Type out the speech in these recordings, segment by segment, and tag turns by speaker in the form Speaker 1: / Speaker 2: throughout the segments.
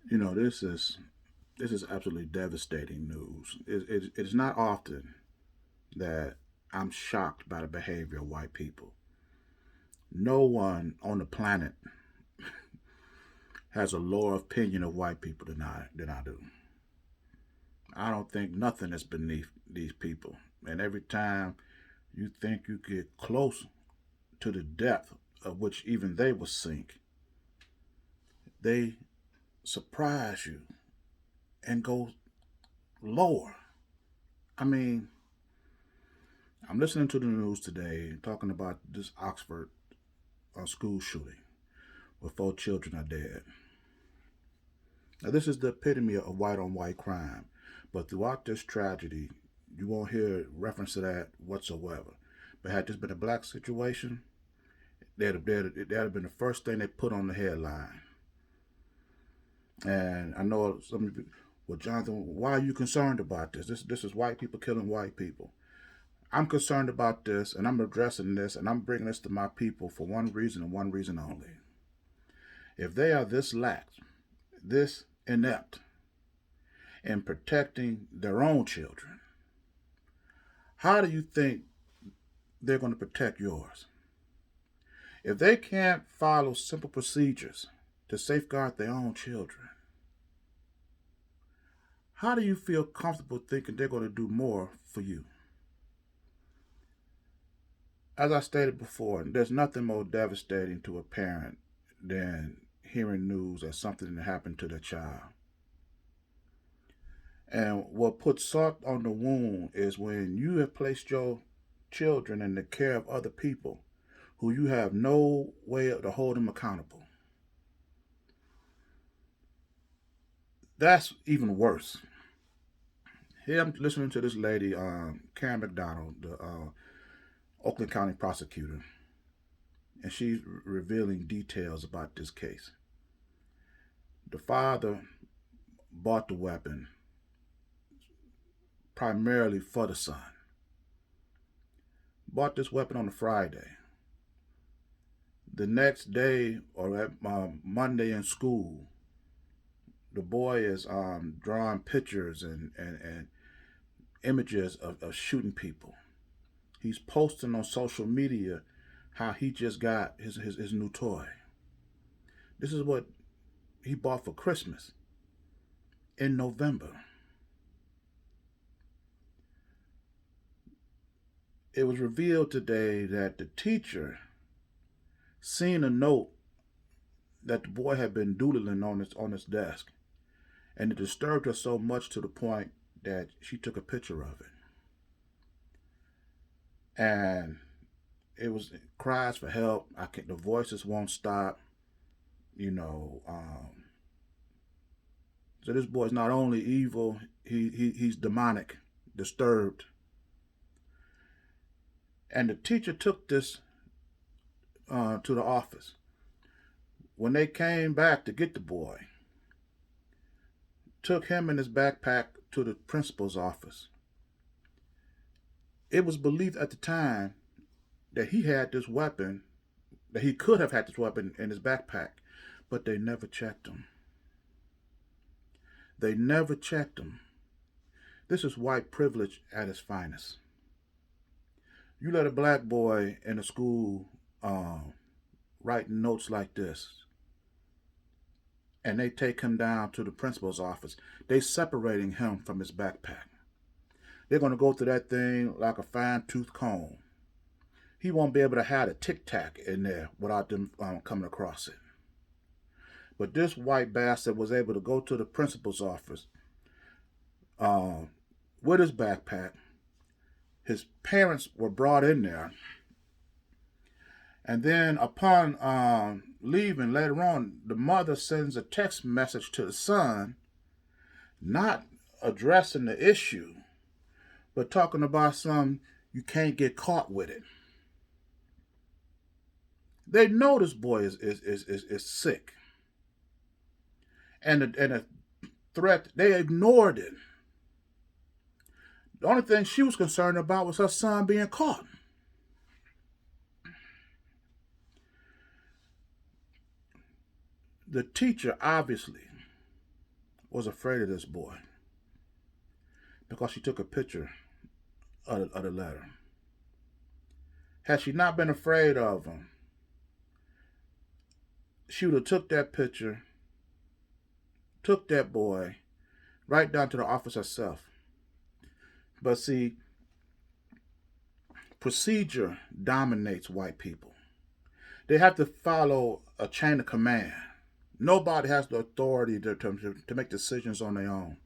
Speaker 1: This is absolutely devastating news. It's not often that I'm shocked by the behavior of white people. No one on the planet has a lower opinion of white people than I do. I don't think nothing is beneath these people. And every time you think you get close to the depth of which even they will sink, they surprise you and go lower. I mean, I'm listening to the news today talking about this Oxford school shooting where 4 children are dead. Now, this is the epitome of white on white crime, but throughout this tragedy, you won't hear reference to that whatsoever. But had this been a black situation, that'd have been the first thing they put on the headline. And I know some of you, well, Jonathan, why are you concerned about this? This is white people killing white people. I'm concerned about this, and I'm addressing this, and I'm bringing this to my people for one reason and one reason only. If they are this lax, this inept in protecting their own children, how do you think they're going to protect yours? If they can't follow simple procedures to safeguard their own children, how do you feel comfortable thinking they're going to do more for you? As I stated before, there's nothing more devastating to a parent than hearing news that something happened to their child. And what puts salt on the wound is when you have placed your children in the care of other people who you have no way to hold them accountable. That's even worse. Here I'm listening to this lady, Karen McDonald, the Oakland County prosecutor, and she's revealing details about this case. The father bought the weapon primarily for the son. Bought this weapon on a Friday. The next day, or at Monday in school, the boy is drawing pictures and images of shooting people. He's posting on social media how he just got his new toy. This is what he bought for Christmas in November. It was revealed today that the teacher seen a note that the boy had been doodling on his desk, and it disturbed her so much to the point that she took a picture of it. And it was cries for help. I can't. The voices won't stop. You know. So this boy's not only evil, he's demonic, disturbed. And the teacher took this to the office. When they came back to get the boy, took him and his backpack to the principal's office. It was believed at the time that he had this weapon, that he could have had this weapon in his backpack, but they never checked him. They never checked him. This is white privilege at its finest. You let a black boy in a school writing notes like this, and they take him down to the principal's office. They separating him from his backpack. They're going to go through that thing like a fine tooth comb. He won't be able to have a tic tac in there without them coming across it. But this white bastard was able to go to the principal's office with his backpack. His parents were brought in there. And then upon leaving later on, the mother sends a text message to the son, not addressing the issue, but talking about some, you can't get caught with it. They know this boy is sick. And a threat, they ignored it. The only thing she was concerned about was her son being caught. The teacher obviously was afraid of this boy because she took a picture of the letter. Had she not been afraid of him, she would have took that picture, took that boy right down to the office herself. But see, procedure dominates white people. They have to follow a chain of command. Nobody has the authority to make decisions on their own.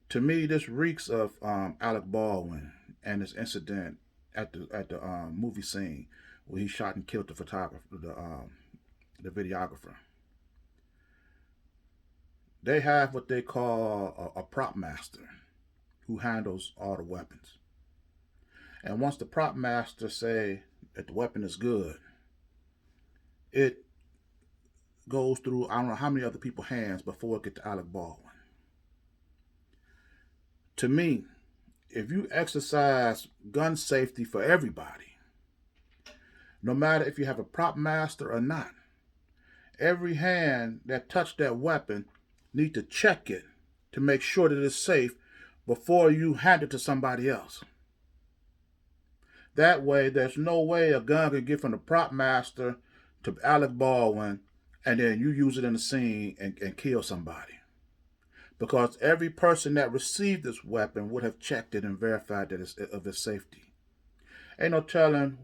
Speaker 1: To me, this reeks of Alec Baldwin and this incident at the movie scene where he shot and killed the photographer, the videographer. They have what they call a prop master who handles all the weapons. And once the prop master say that the weapon is good, it goes through I don't know how many other people's hands before it gets to Alec Baldwin. To me, if you exercise gun safety for everybody, no matter if you have a prop master or not, every hand that touched that weapon need to check it to make sure that it's safe before you hand it to somebody else. That way, there's no way a gun can get from the prop master to Alec Baldwin and then you use it in the scene and kill somebody. Because every person that received this weapon would have checked it and verified that it's of its safety. Ain't no telling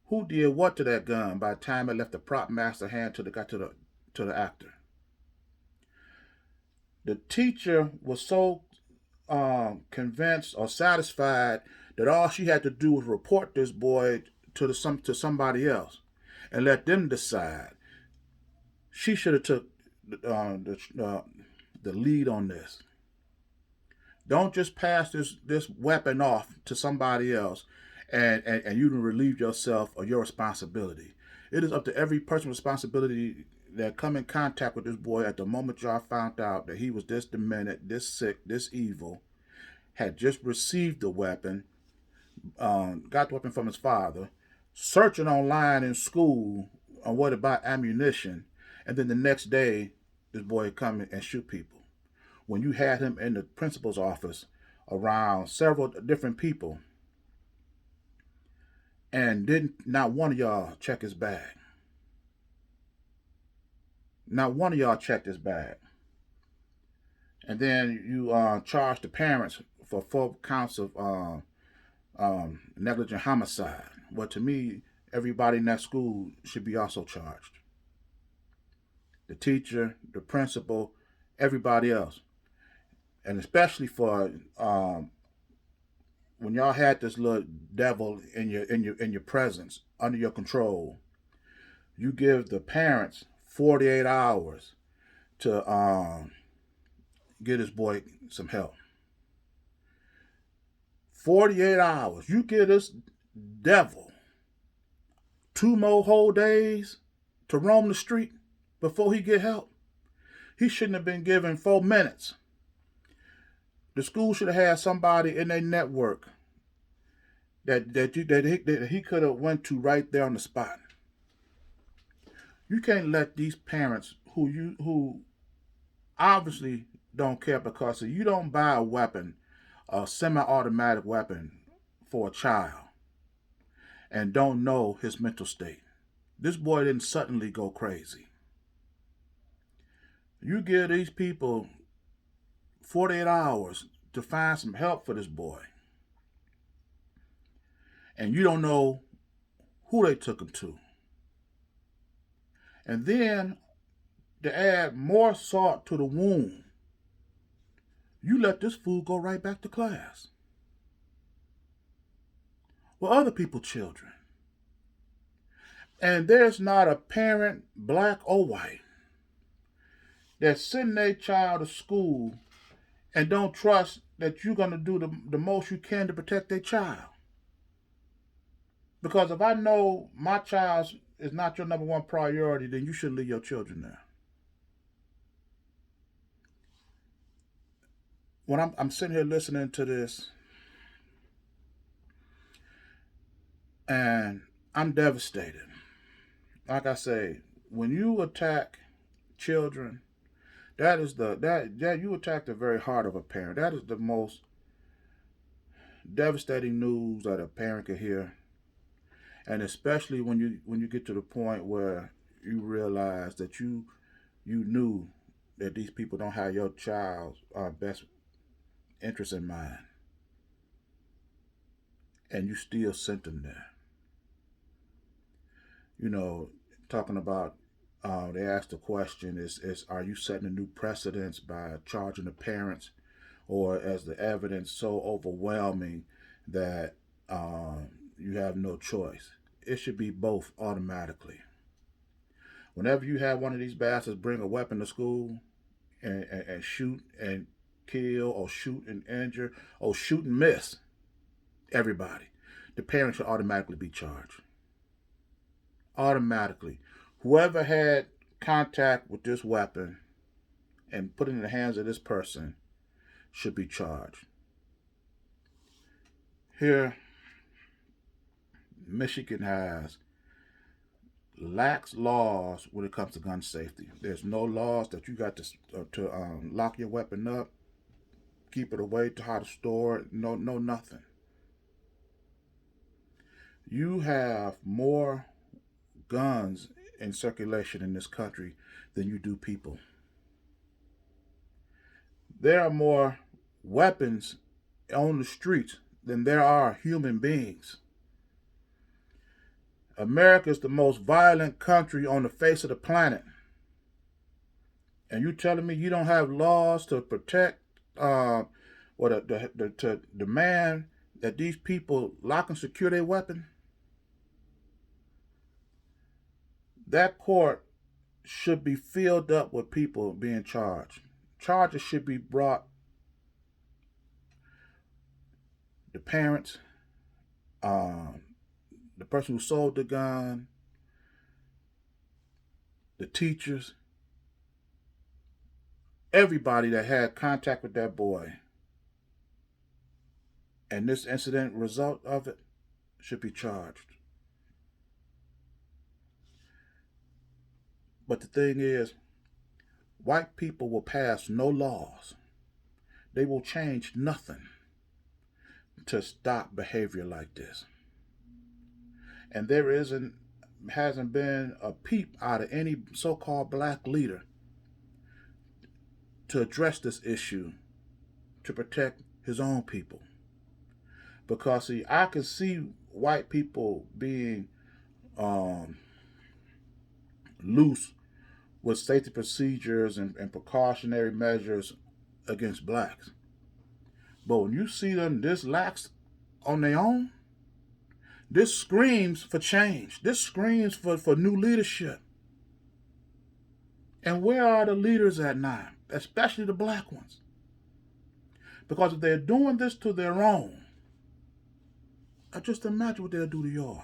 Speaker 1: who did what to that gun by the time it left the prop master hand to the actor. The teacher was so convinced or satisfied that all she had to do was report this boy to somebody else and let them decide. She should have took the lead on this. Don't just pass this weapon off to somebody else and you can relieve yourself of your responsibility. It is up to every person's responsibility that come in contact with this boy at the moment y'all found out that he was this demented, this sick, this evil, had just received the weapon, got the weapon from his father, searching online in school on what about ammunition, and then the next day this boy come and shoot people. When you had him in the principal's office around several different people and not one of y'all check his bag. Not one of y'all checked his bag. And then you charge the parents for 4 counts of negligent homicide. Well, to me, everybody in that school should be also charged. The teacher, the principal, everybody else. And especially for when y'all had this little devil in your presence, under your control, you give the parents 48 hours to get this boy some help. 48 hours. You give this devil 2 more whole days to roam the street before he get help. He shouldn't have been given 4 minutes. The school should have had somebody in their network that he could have went to right there on the spot. You can't let these parents who obviously don't care because you don't buy a weapon, a semi-automatic weapon for a child and don't know his mental state. This boy didn't suddenly go crazy. You give these people 48 hours to find some help for this boy. And you don't know who they took him to. And then to add more salt to the wound, you let this fool go right back to class. Well, other people's children. And there's not a parent, black or white, that send their child to school and don't trust that you're going to do the most you can to protect their child. Because if I know my child is not your number one priority, then you shouldn't leave your children there. When I'm sitting here listening to this, and I'm devastated. Like I say, when you attack children, That is that you attack the very heart of a parent. That is the most devastating news that a parent could hear, and especially when you get to the point where you realize that you knew that these people don't have your child's best interest in mind, and you still sent them there. You know, talking about they asked the question is are you setting a new precedence by charging the parents, or as the evidence so overwhelming that you have no choice? It should be both automatically. Whenever you have one of these bastards bring a weapon to school and shoot and kill or shoot and injure or shoot and miss everybody, the parents should automatically be charged. Automatically. Whoever had contact with this weapon and put it in the hands of this person should be charged. Here, Michigan has lax laws when it comes to gun safety. There's no laws that you got to lock your weapon up, keep it away, to how to store it. No, nothing. You have more guns in circulation in this country than you do people. There are more weapons on the streets than there are human beings. America is the most violent country on the face of the planet. And you telling me you don't have laws to protect, to demand that these people lock and secure their weapon? That court should be filled up with people being charged. Charges should be brought. The parents, the person who sold the gun, the teachers, everybody that had contact with that boy, and this incident result of it should be charged. But the thing is, white people will pass no laws. They will change nothing to stop behavior like this. And there hasn't been a peep out of any so-called black leader to address this issue to protect his own people. Because see, I can see white people being loose with safety procedures and precautionary measures against blacks. But when you see them this lax on their own, this screams for change. This screams for new leadership. And where are the leaders at now? Especially the black ones. Because if they're doing this to their own, I just imagine what they'll do to yours.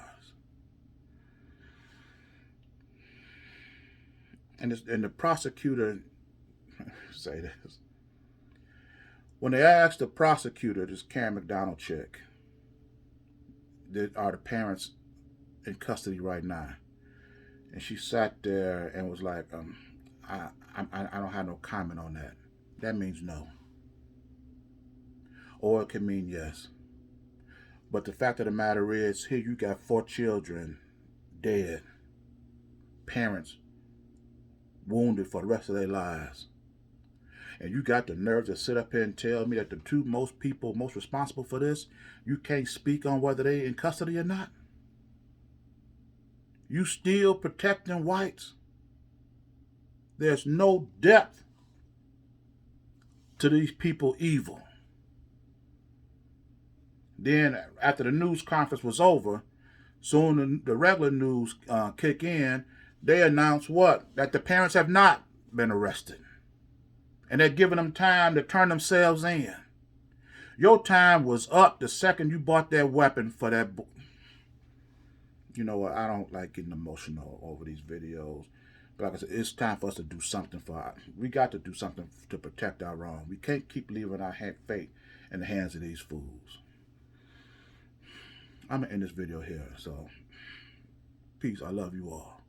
Speaker 1: And the prosecutor say this. When they asked the prosecutor, this Karen McDonald chick, are the parents in custody right now? And she sat there and was like, I don't have no comment on that. That means no. Or it can mean yes. But the fact of the matter is, here you got 4 children dead, parents wounded for the rest of their lives. And you got the nerve to sit up here and tell me that the two most responsible for this, you can't speak on whether they in custody or not? You still protecting whites? There's no depth to these people evil. Then after the news conference was over, soon the regular news kick in, they announce what? That the parents have not been arrested. And they're giving them time to turn themselves in. Your time was up the second you bought that weapon for that. You know what? I don't like getting emotional over these videos. But like I said, it's time for us to do something we got to do something to protect our own. We can't keep leaving our fate in the hands of these fools. I'm going to end this video here. So, peace. I love you all.